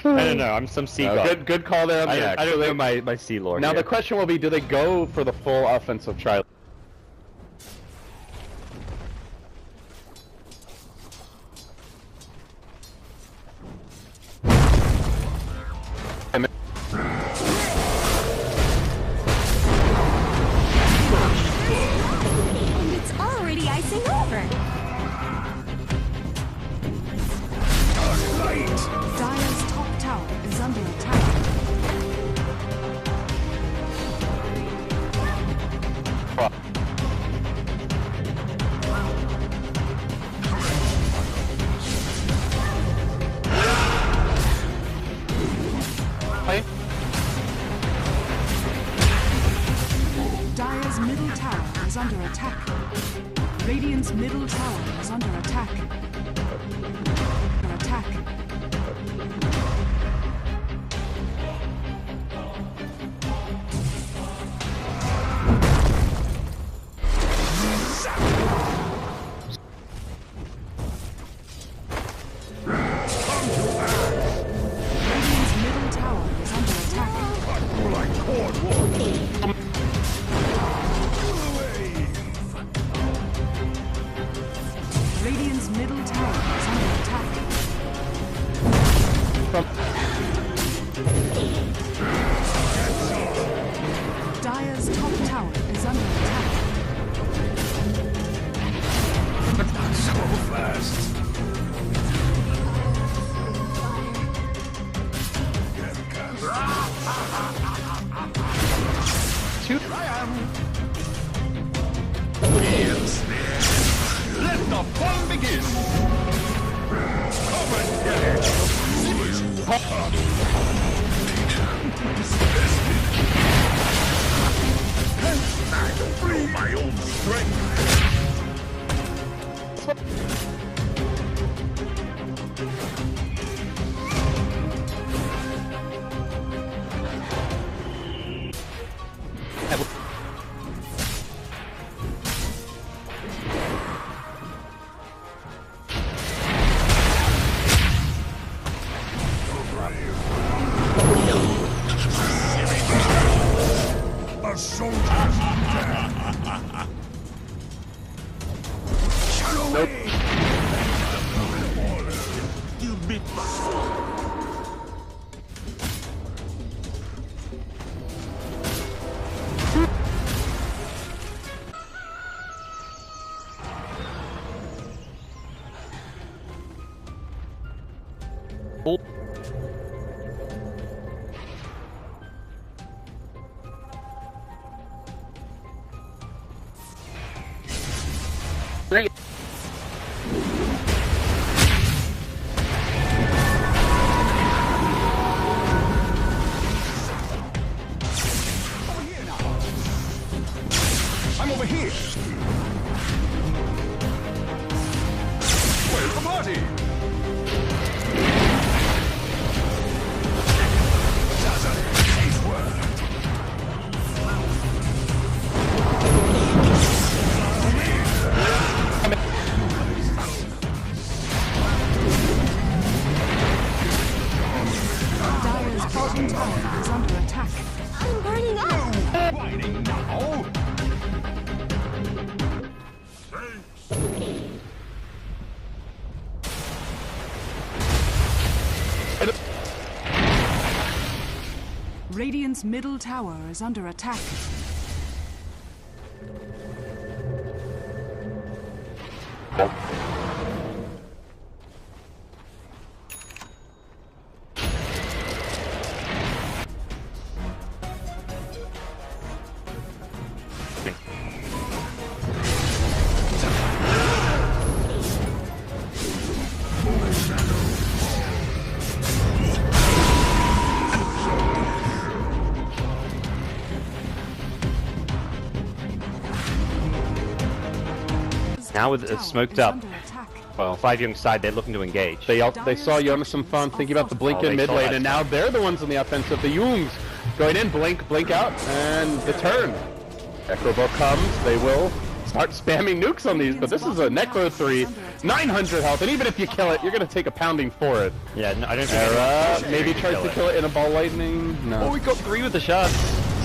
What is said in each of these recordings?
I don't know. I'm some sea god. Good call there on the X. I don't know my sea lore. Now here. the question will be, do they go for the full offensive try? It's already icing over. Dire's top tower is under attack. Dire's middle tower is under attack. Radiant's middle tower is under attack. Under attack. Radiant's middle tower is under attack. Radiant's middle tower is under attack. Dire's top tower is under attack. Not so fast. Shoot. I am. Let the fun begin. Come and get it. I don't know my own strength. A soldier's death. Shut away! You bit Oh. Great. I'm over here. Where's the party? Doesn't taste word. Dire's bottom tower is under attack. I'm burning up. Whining now. Radiant's middle tower is under attack. Now with it smoked up, well, 5Jungz side, they're looking to engage. They saw Jonas some fun thinking about the blink Oh, in they mid saw lane, that and now they're the ones on the offensive. The Jungs going in, blink out, and the turn. Echo Bow comes, they will start spamming nukes on these, but this is a Necro 3, 900 health, and even if you kill it, you're going to take a pounding for it. Yeah, no, I don't think Era maybe tries to kill it in a ball lightning. No. Oh, we got 3 with the shots.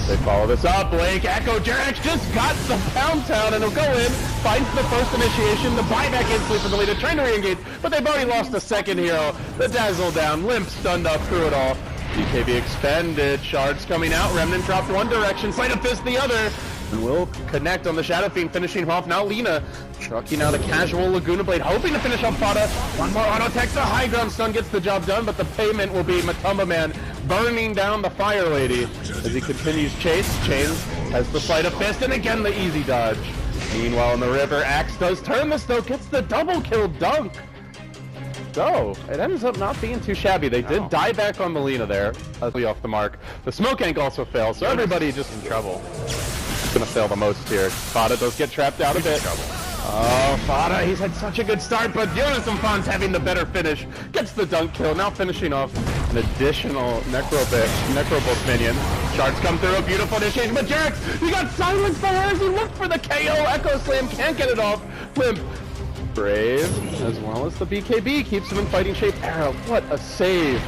They follow this up. Blake, Echo, Jerax just got the pound town, and he'll go in, finds the first initiation, the buyback instantly for the leader, trying to re-engage, but they've already lost a second hero. The Dazzle down, Limp stunned up through it all. BKB expended, shards coming out, Remnant dropped one direction, Sleight of Fist the other, and will connect on the Shadow Fiend, finishing him off. Now Lina trucking out a casual Laguna Blade, hoping to finish off Fada. One more auto tech, the high ground stun gets the job done, but the payment will be Matumba Man burning down the Fire Lady as he continues chase. Chains has the Sleight of Fist, and again the easy dodge. Meanwhile in the river, Axe does turn this though, gets the double kill dunk. So, it ends up not being too shabby. They did die back on Melina there, off the mark. The smoke ank also fails, so everybody just in trouble. It's gonna fail the most here. Fada does get trapped out a bit. Oh, Fada, he's had such a good start, but Jonathan Fon's having the better finish. Gets the dunk kill, now finishing off an additional Necrobolt minion. Shards come through, a beautiful initiation, but Jerax, he got silenced by her as he looked for the KO. Echo Slam, can't get it off. Limp. Brave, as well as the BKB, keeps him in fighting shape. Arrow, what a save.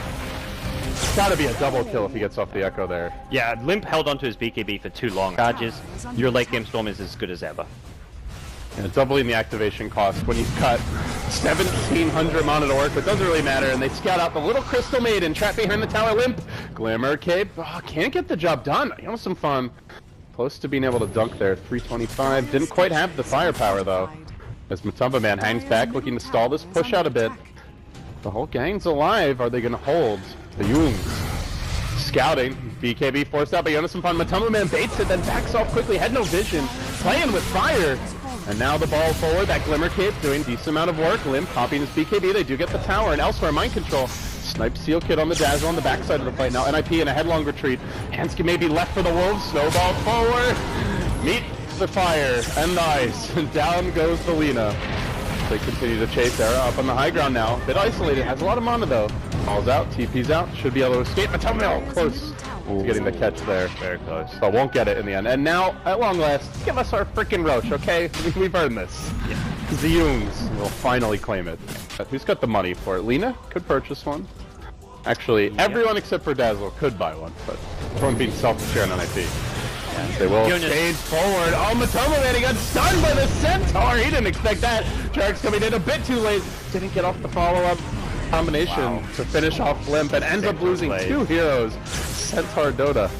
It's gotta be a double kill if he gets off the Echo there. Yeah, Limp held onto his BKB for too long. Charges, your late game storm is as good as ever. Yeah, doubling the activation cost when you've cut 1,700 mana to work, but it doesn't really matter, and they scout out the little Crystal Maiden, trapped behind the tower. Limp, Glimmer Cape, can't get the job done. You know, some fun. Close to being able to dunk there, 325. Didn't quite have the firepower though. As Matumba Man hangs back, looking to stall this push out a bit. The whole gang's alive. Are they going to hold? The Jungz scouting. BKB forced out by Jonathan Fun. Matumba Man baits it, then backs off quickly. Had no vision. Playing with fire. And now the ball forward. That Glimmer Cape doing a decent amount of work. Limp popping his BKB. They do get the tower. And elsewhere, Mind Control. Snipe Seal Kid on the Dazzle on the backside of the fight. Now NiP in a headlong retreat. Hansky may be left for the Wolves. Snowball forward. Meet the fire and the ice, and down goes the Lina. They continue to chase Era up on the high ground now. Bit isolated, has a lot of mana though. Falls out, TP's out, should be able to escape. Matumba close to getting the catch there. Very close. But won't get it in the end. And now, at long last, give us our freaking Roche, okay? We've earned this. Yeah. The Jungz will finally claim it. Who's got the money for it? Lina could purchase one. Actually, everyone except for Dazzle could buy one, but everyone being selfish here on NiP. They will change forward. Oh, Matumba Man, he got stunned by the Centaur. He didn't expect that. Jerax coming in a bit too late. Didn't get off the follow-up combination to finish off Limp and ends up losing 2 heroes. Centaur Dota.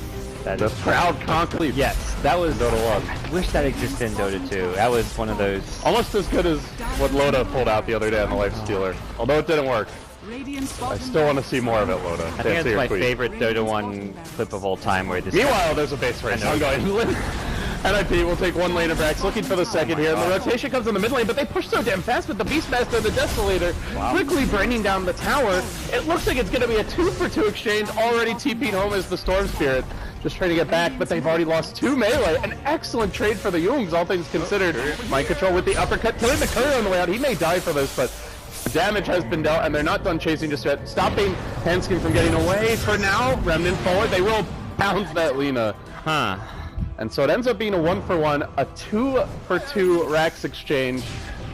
The proud conclave. Yes, that was Dota 1. I wish that existed in Dota 2. That was one of those... Almost as good as what Loda pulled out the other day on the Lifestealer. Although it didn't work. I still want to see more of it, Loda. I think it's my favorite Dota 1 clip of all time where this... Meanwhile, there's a base race ongoing. NiP will take one lane of Rax, looking for the second here, and the rotation comes in the mid lane, but they push so damn fast with the Beastmaster, the Desolator, quickly bringing down the tower. It looks like it's going to be a 2-for-2 exchange, already TP'd home as the Storm Spirit. Just trying to get back, but they've already lost 2 melee. An excellent trade for the Jungz, all things considered. Mind Control with the uppercut, killing the Courier on the way out. He may die for this, but damage has been dealt, and they're not done chasing just yet. Stopping Hanskin from getting away for now. Remnant forward. They will bounce that Lina. And so it ends up being a 1-for-1, a 2-for-2 Rax exchange.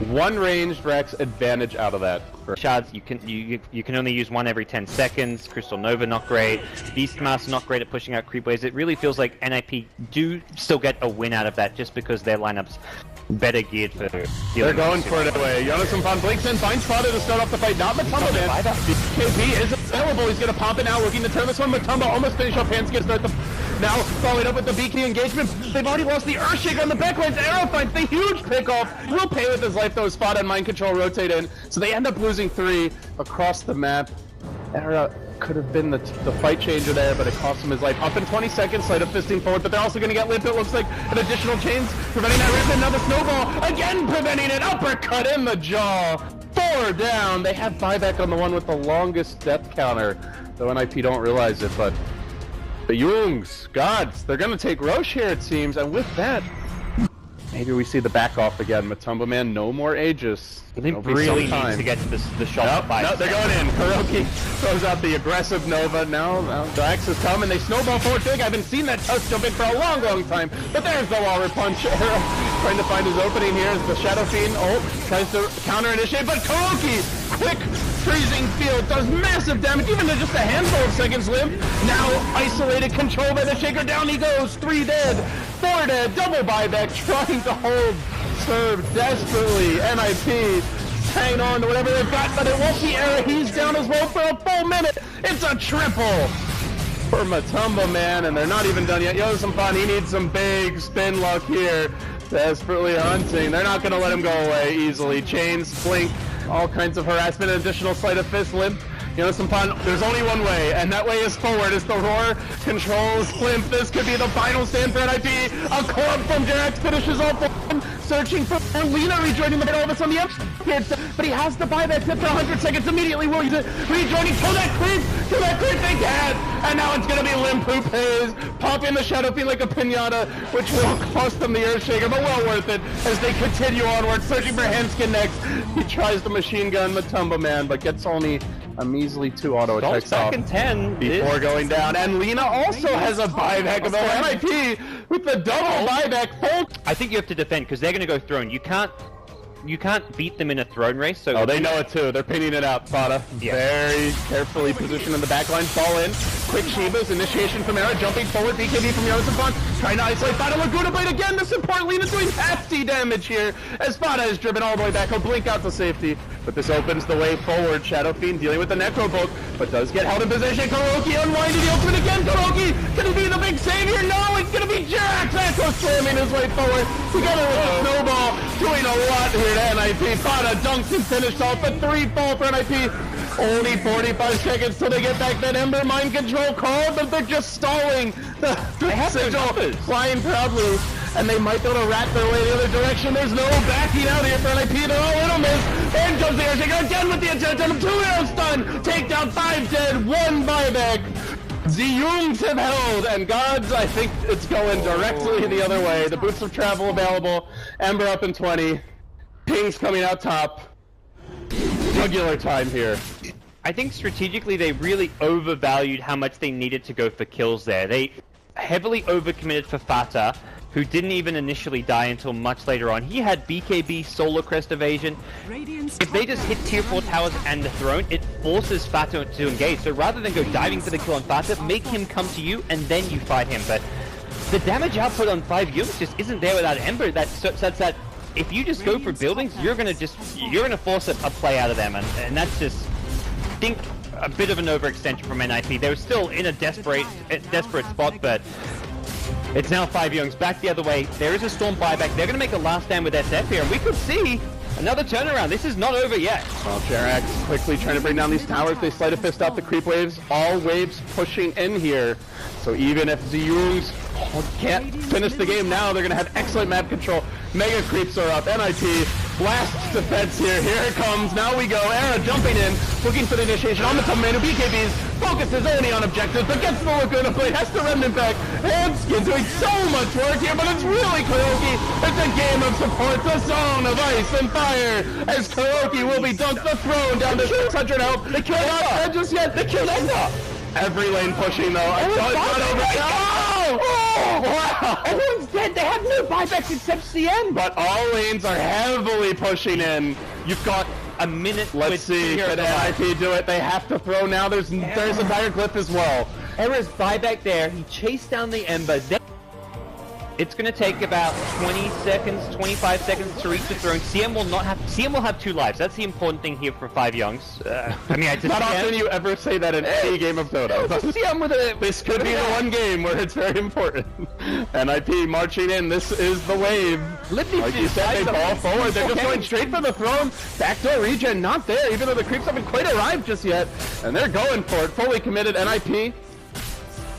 1 ranged Rax advantage out of that. Shards, you can only use 1 every 10 seconds. Crystal Nova not great. Beastmaster not great at pushing out creep waves. It really feels like NiP do still get a win out of that just because their lineup's better geared for dealing. They're going for it away. Jonathan Von blinks in, finds Fada to start off the fight. Not Matumba Man. KP is available. He's going to pop it now, looking to turn this one. Matumba almost finish off Hanskin. Start the now following up with the BK engagement. They've already lost the Earthshake on the backlines. Arrow finds the huge pickoff. Will pay with his life though. Fada and Mind Control rotate in, so they end up losing 3 across the map. Era could have been the fight changer there, but it cost him his life. Up in 20 seconds, Sleight of Fisting forward, but they're also going to get Limp. It looks like an additional chains, preventing that rip. Another snowball, again preventing it. Uppercut in the jaw. 4 down. They have buyback on the one with the longest death counter, though NiP don't realize it, but the Jungz, gods, they're going to take Roche here, it seems, and with that, maybe we see the back off again. Matumba Man, no more Aegis. They really need to get to the shot. No, they're going in. Kuroki throws out the aggressive Nova. Now the Axe has come and they snowball forward big. I haven't seen that Tusk jump in for a long, long time. But there's the Waller Punch. trying to find his opening here as the Shadow Fiend ult tries to counter-initiate, but KuroKy, quick freezing field, does massive damage, even in just a handful of seconds. Limp, now isolated, control by the Shaker, down he goes, 3 dead, 4 dead, double buyback, trying to hold serve desperately. NiP hanging on to whatever they've got, but it won't be Era. He's down as well for a full minute. It's a triple for Matumba, man, and they're not even done yet. Yosempan, he needs some big spin luck here. Desperately hunting. They're not going to let him go away easily. Chains, blink, all kinds of harassment, additional sleight of fist. Limp, Yosempan, there's only one way, and that way is forward. As the roar controls Limp, this could be the final stand for NiP. A corp from Jerax finishes off one, searching for Lina, rejoining the middle of us on the up. But he has to buy that tip for 100 seconds immediately. Will he rejoining? Kill that creep they can! And now it's gonna be Limp who pays, popping the Shadow Fiend like a pinata, which will cost them the Earthshaker, but well worth it as they continue onward, searching for Handskin next. He tries the machine gun Matumba, man, but gets only a measly 2 auto attacks off in 10 before going down. And Lina also has a buyback of NiP with the double buyback full. I think you have to defend because they're going to go throne. You can't beat them in a throne race. So they know it too. They're pinning it out. Fada very carefully positioned in the backline. Fall in. Quick Shivas. Initiation from Era. Jumping forward. BKB from Yosempan. Trying to isolate Fada. Laguna Blade again to support Lina, doing hefty damage here as Fada is driven all the way back. He'll blink out to safety. But this opens the way forward. Shadow Fiend dealing with the Necro Bolt, but does get held in position. KuroKy unwinding the ultimate again. KuroKy gonna be the big savior. No, it's gonna be Jerax. Echo slamming his way forward. Together with the snowball, doing a lot here to NiP. Fada dunks and finished off, but 3 fall for NiP. Only 45 seconds till they get back that Ember mind control call, but they're just stalling. They have Sigil flying proudly, and they might be able to rat their way the other direction. There's no backing out here for NiP. They're all in on this. And comes the Earthshaker again with the attempt on him. 2 arrows stun. Take down 5 dead, 1 buyback. 5Jungz have held, and gods, I think it's going directly the other way. The boots of travel available. Ember up in 20. Ping's coming out top. Jugular time here. I think strategically they really overvalued how much they needed to go for kills there. They heavily overcommitted for Fata, who didn't even initially die until much later on. He had BKB, Solar Crest evasion. If they just hit tier 4 towers and the throne, it forces Fata to engage. So rather than go diving for the kill on Fata, make him come to you and then you fight him. But the damage output on 5Jungz just isn't there without Ember. That's that if you just go for buildings, you're gonna force a play out of them, and that's just, I think, a bit of an overextension from NiP. They were still in a desperate spot, but it's now 5Jungz back the other way. There is a Storm buyback. They're gonna make a last stand with SF here, and we could see another turnaround. This is not over yet. Well, Jerax quickly trying to bring down these towers. They sleight of fist out the creep waves. All waves pushing in here. So even if 5Jungz can't finish the game now, they're going to have excellent map control. Mega creeps are up. NiP blasts defense here. Here it comes. Now we go. Era jumping in, looking for the initiation on the Tomato. BKBs focuses only on objectives, but gets the Laguna Blade. Has the Remnant back. Handskin doing so much work here, but it's really KuroKy. It's a game of support. The zone of ice and fire as KuroKy will be dunked the throne down to 600 health. They killed Enda. Just yet. They killed Enda. Every lane pushing though. Oh, wow! Everyone's dead. They have no buybacks except CN. But all lanes are heavily pushing in. You've got a minute. Let's see. Can NiP do it? They have to throw now. There's a dire glyph as well. Era's buyback there. He chased down the Ember. It's going to take about 20 seconds, 25 seconds to reach the throne. CM will have 2 lives. That's the important thing here for 5Jungz. I mean, not often you ever say that in any game of Dota. CM with this could be the one game where it's very important. NiP marching in. This is the wave. Like you said, they ball forward. They're just going straight for the throne. Backdoor regen not there, even though the creeps haven't quite arrived just yet. And they're going for it. Fully committed. NiP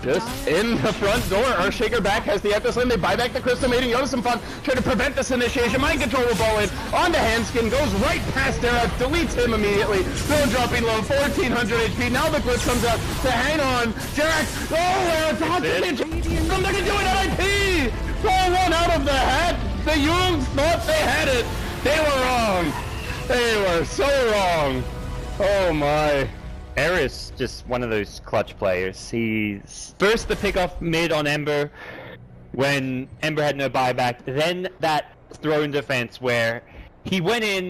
just in the front door. Earthshaker back, has the Echo Slam. They buy back the Crystal Maiden. Yosempan trying to prevent this initiation. Mind control will ball in. On to Handskin. Goes right past Era. Deletes him immediately. Still dropping low. 1400 HP. Now the glitch comes out to hang on. Jerax. Oh, it's out to pinch. They're going to do it. NiP. Pull one out of the hat. 5Jungz thought they had it. They were wrong. They were so wrong. Oh my. Era's just one of those clutch players. He's first the pick off mid on Ember when Ember had no buyback, then that throne defense where he went in